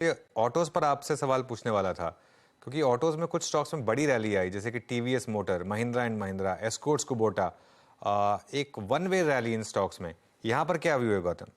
ये ऑटोज पर आपसे सवाल पूछने वाला था, क्योंकि ऑटोज में कुछ स्टॉक्स में बड़ी रैली आई, जैसे कि TVS motor, Mahindra and Mahindra, Escorts Kubota, एक one way rally in stocks में। यहाँ पर क्या व्यू है गौतम?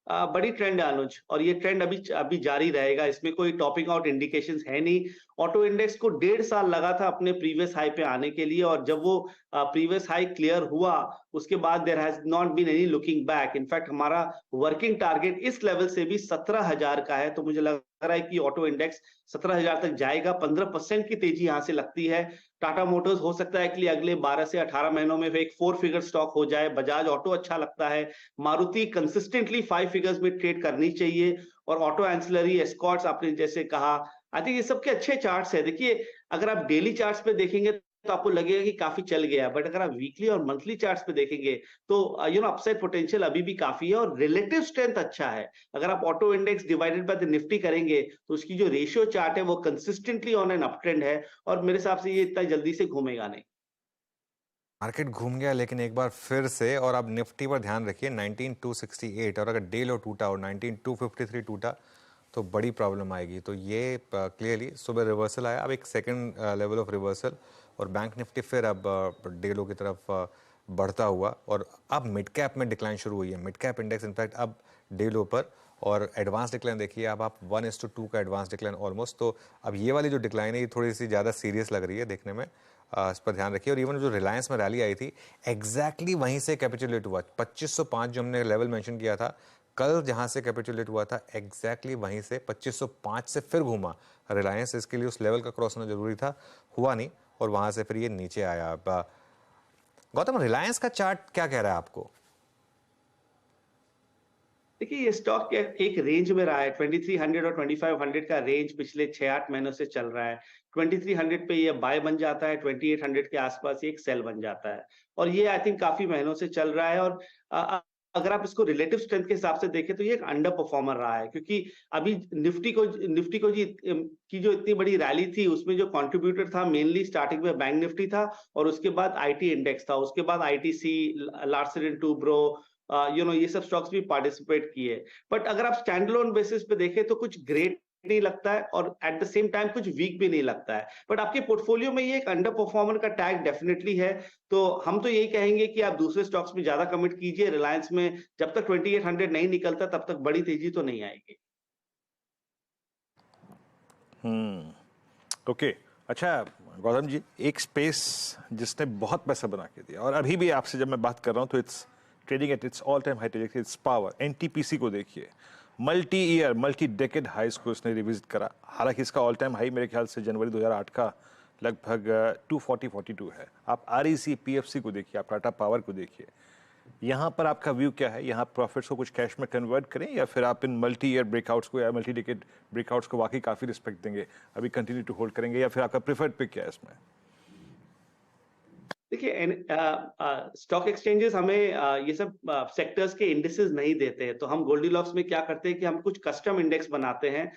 बड़ी ट्रेंड है अनुज, और ये ट्रेंड अभी अभी जारी रहेगा। इसमें कोई टॉपिंग आउट इंडिकेशंस है नहीं। ऑटो इंडेक्स को 1.5 साल लगा था अपने प्रीवियस हाई पे आने के लिए, और जब वो प्रीवियस हाई क्लियर हुआ, उसके बाद there has not been any looking back. In fact हमारा वर्किंग टारगेट इस लेवल से भी 17,000 का है, तो मुझे लग रहा है कि ऑटो इंडेक्स 17,000 तक जाएगा। 15% की तेजी यहां से लगती है। टाटा मोटर्स हो सकता है कि अगले 12 से 18 महीनों में एक 4 फिगर स्टॉक हो जाए। बजाज ऑटो अच्छा लगता है। मारुति कंसिस्टेंटली 5 फिगर्स में ट्रेड करनी चाहिए। और ऑटो एंसिलरी, एस्कॉर्ट्स आपने जैसे कहा, आई थिंक ये सबके अच्छे चार्ट्स है। देखिए, अगर आप डेली चार्ट्स पे देखेंगे तो आपको लगेगा कि काफी चल गया, बट अगर आप वीकली और मंथली चार्ट्स पे देखेंगे तो अपसाइड पोटेंशियल अभी भी काफी है और रिलेटिव स्ट्रेंथ अच्छा है। अगर आप auto index divided by the Nifty करेंगे तो उसकी जो रेशियो चार्ट है वो consistently on an up trend है, और मेरे हिसाब से ये इतना जल्दी से घूमेगा नहीं। मार्केट घूम गया लेकिन एक बार फिर से, और अब निफ्टी पर ध्यान रखिए 19,268, और अगर डे लो टूटा और 19,253 टूटा तो बड़ी प्रॉब्लम आएगी। तो ये क्लियरली सुबह रिवर्सल आया, अब एक सेकंड लेवल ऑफ रिवर्सल, और बैंक निफ्टी फिर अब डे लो की तरफ बढ़ता हुआ, और अब मिड कैप में डिक्लाइन शुरू हुई है। मिड कैप इंडेक्स इनफैक्ट अब डे लो पर, और एडवांस डिक्लाइन देखिए, अब आप 1:2 का एडवांस डिक्लाइन ऑलमोस्ट। तो अब ये वाली जो डिक्लाइन है ये थोड़ी सी ज़्यादा सीरियस लग रही है देखने में, इस पर ध्यान रखिए। और इवन जो रिलायंस में रैली आई थी, एग्जैक्टली वहीं से कैपिचुलेट हुआ। 2505 जो हमने लेवल मेंशन किया था कल, जहां से कैपिचुलेट हुआ था, एग्जैक्टली वहीं से 2505 से फिर घूमा रिलायंस। इसके लिए उस लेवल का क्रॉस होना जरूरी था, हुआ नहीं, और वहां से फिर ये नीचे आया। अब गौतम, रिलायंस का चार्ट क्या कह रहा है आपको? देखिए, ये स्टॉक एक रेंज में रहा है। 2300 और 2500 का रेंज पिछले 6-8 महीनों से चल रहा है। 2300 पे ये बाय बन जाता है, 2800 के आसपास एक सेल बन जाता है, और ये आई थिंक काफी महीनों से चल रहा है। और अगर आप इसको रिलेटिव स्ट्रेंथ के हिसाब से देखें तो ये एक अंडर परफॉर्मर रहा है, क्योंकि अभी निफ्टी को जी की जो इतनी बड़ी रैली थी, उसमें जो कंट्रीब्यूटर था मेनली स्टार्टिंग में बैंक निफ्टी था, और उसके बाद आईटी इंडेक्स था, उसके बाद आईटीसी, लार्सन एंड टूब्रो, ये सब स्टॉक्स भी पार्टिसिपेट किए। बट अगर आप स्टैंड अलोन बेसिस पे देखें तो कुछ ग्रेट नहीं लगता है, और एट द सेम टाइम कुछ वीक भी नहीं लगता है। बट आपके पोर्टफोलियो में ये एक अंडर परफॉर्मर का टैग डेफिनेटली है। तो हम तो यही कहेंगे कि आप दूसरे स्टॉक्स में ज्यादा कमिट कीजिए। रिलायंस में जब तक 2800 नहीं निकलता तब तक बड़ी तेजी तो नहीं आएगी। ओके। अच्छा गौतम जी, एक स्पेस जिसने बहुत पैसा बना के दिया, और अभी भी आपसे जब मैं बात कर रहा हूँ तो it's trading at its all time high, it's power. NTPC को देखिए, मल्टी ईयर मल्टी डेकेड हाइस को उसने रिविजिट करा। हालांकि इसका ऑल टाइम हाई मेरे ख्याल से जनवरी 2008 का लगभग 240-42 है। आप आरईसी पीएफसी को देखिए, आप टाटा पावर को देखिए। यहाँ पर आपका व्यू क्या है? यहाँ प्रॉफिट्स को कुछ कैश में कन्वर्ट करें, या फिर आप इन मल्टी ईयर ब्रेकआउट्स को या मल्टी डिकेड ब्रेकआउट्स को वाकई काफी रिस्पेक्ट देंगे, अभी कंटिन्यू टू होल्ड करेंगे, या फिर आपका प्रेफर्ड पिक क्या है इसमें? देखिए, स्टॉक एक्सचेंजेस हमें ये सब सेक्टर्स के इंडिसेस नहीं देते हैं, तो हम गोल्डीलॉक्स में क्या करते हैं कि हम कुछ कस्टम इंडेक्स बनाते हैं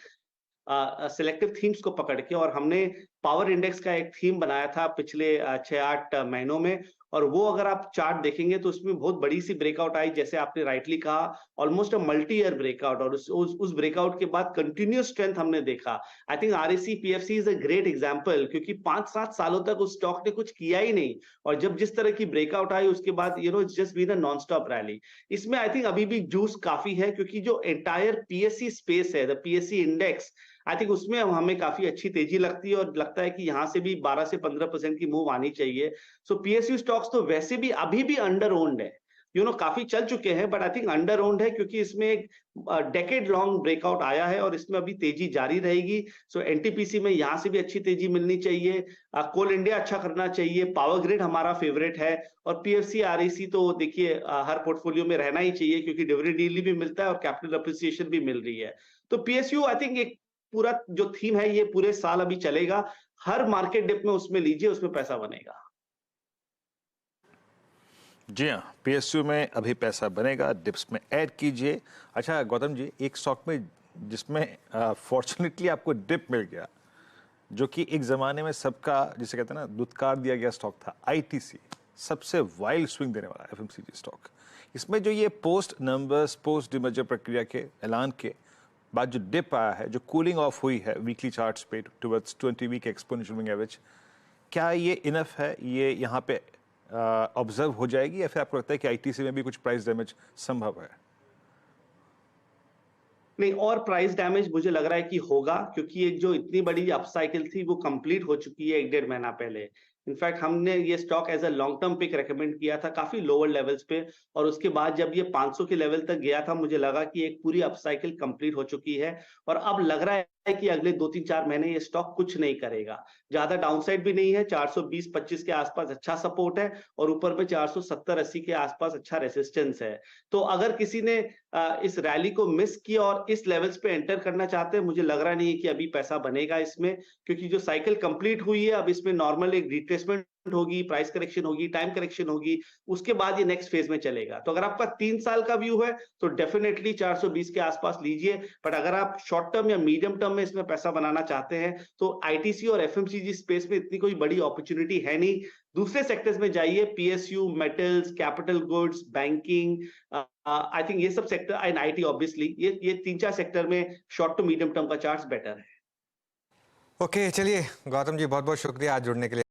सिलेक्टिव थीम्स को पकड़ के। और हमने पावर इंडेक्स का एक थीम बनाया था पिछले 6-8 महीनों में, और वो अगर आप चार्ट देखेंगे तो उसमें बहुत बड़ी सी ब्रेकआउट आई, जैसे आपने राइटली कहा, almost a multi year breakout. और उस ब्रेकआउट के बाद कंटिन्यूस स्ट्रेंथ हमने देखा। I think RSC PFC is a great example, क्योंकि 5-7 सालों तक उस स्टॉक ने कुछ किया ही नहीं, और जब जिस तरह की ब्रेकआउट आई उसके बाद it's just been a non stop rally. इसमें आई थिंक अभी भी जूस काफी है, क्योंकि जो एंटायर पीएससी स्पेस है, the PSC index, I think उसमें हमें काफी अच्छी तेजी लगती है, और लगता है कि यहां से भी 12 से 15% की मूव आनी चाहिए। सो पीएसयू स्टॉक्स तो वैसे भी अभी भी अंडर ओन्ड है। काफी चल चुके हैं, but I think under owned है, क्योंकि इसमें एक डेकेड लॉन्ग ब्रेकआउट आया है, और इसमें अभी तेजी जारी रहेगी। सो एनटीपीसी में यहां से भी अच्छी तेजी मिलनी चाहिए। कोल इंडिया अच्छा करना चाहिए। पावर ग्रिड हमारा फेवरेट है। और पीएफसी आरईसी तो देखिए हर पोर्टफोलियो में रहना ही चाहिए, क्योंकि डिविडेंड यील्ड भी मिलता है और कैपिटल अप्रिसिएशन भी मिल रही है। तो पीएसयू आई थिंक एक पूरा जो थीम है ये पूरे साल अभी चलेगा। हर मार्केट डिप में उसमें लीजिए, उसमें पैसा बनेगा। जी हाँ, पीएसयू में अभी पैसा बनेगा, डिप्स में ऐड कीजिए। अच्छा गौतम जी, एक स्टॉक में जिसमें फॉर्चुनेटली आपको डिप मिल गया, जो कि एक जमाने में सबका जिसे कहते हैं ना दुत्कार दिया गया स्टॉक था, आईटीसी, सबसे वाइल्ड स्विंग देने वाला एफएमसीजी स्टॉक। इसमें जो ये पोस्ट नंबर्स, पोस्ट डिमर्जर प्रक्रिया के ऐलान के बाद जो डिप आया है, जो कूलिंग ऑफ हुई है वीकली चार्ट्स पे towards 20 week exponential moving average, क्या ये इनफ है, ये यहाँ पे ऑब्जर्व हो जाएगी, या फिर आपको लगता है कि आईटीसी में भी कुछ प्राइस डैमेज संभव है? नहीं, और प्राइस डैमेज मुझे लग रहा है कि होगा, क्योंकि एक जो इतनी बड़ी अपसाइकिल थी वो कंप्लीट हो चुकी है 1 डेढ़ महीना पहले। इनफैक्ट हमने ये stock as a long term pick recommend किया था काफी लोअर लेवल्स पे, और उसके बाद जब ये 500 के लेवल तक गया था, मुझे लगा कि एक पूरी अपसाइकिल कंप्लीट हो चुकी है, और अब लग रहा है कि अगले 2-3-4 महीने ये स्टॉक कुछ नहीं करेगा। ज्यादा डाउनसाइड भी नहीं है, 420-25 के आसपास अच्छा सपोर्ट है, और ऊपर में 470-80 के आसपास अच्छा रेसिस्टेंस है। तो अगर किसी ने इस रैली को मिस किया और इस लेवल्स पे एंटर करना चाहते हैं, मुझे लग रहा नहीं है कि अभी पैसा बनेगा इसमें, क्योंकि जो साइकिल कंप्लीट हुई है, अब इसमें नॉर्मल एक रिट्रेसमेंट होगी, प्राइस करेक्शन होगी, टाइम करेक्शन होगी, उसके बाद ये नेक्स्ट फेज में चलेगा। तो अगर आपका 3 साल का व्यू है, तो डेफिनेटली 420 के आसपास लीजिए, बट अगर आप शॉर्ट टर्म या मीडियम टर्म में इसमें पैसा बनाना चाहते हैं, तो आईटीसी और एफएमसीजी स्पेस में इतनी कोई बड़ी अपॉर्चुनिटी है नहीं। दूसरे सेक्टर्स में जाइए, PSU, metals, capital goods, banking, I think ये सब सेक्टर एंड आईटी ऑब्वियसली, ये 3-4 सेक्टर में शॉर्ट टू मीडियम टर्म का चार्ट्स बेटर है। ओके, चलिए गौतम जी, बहुत बहुत शुक्रिया आज जुड़ने के लिए।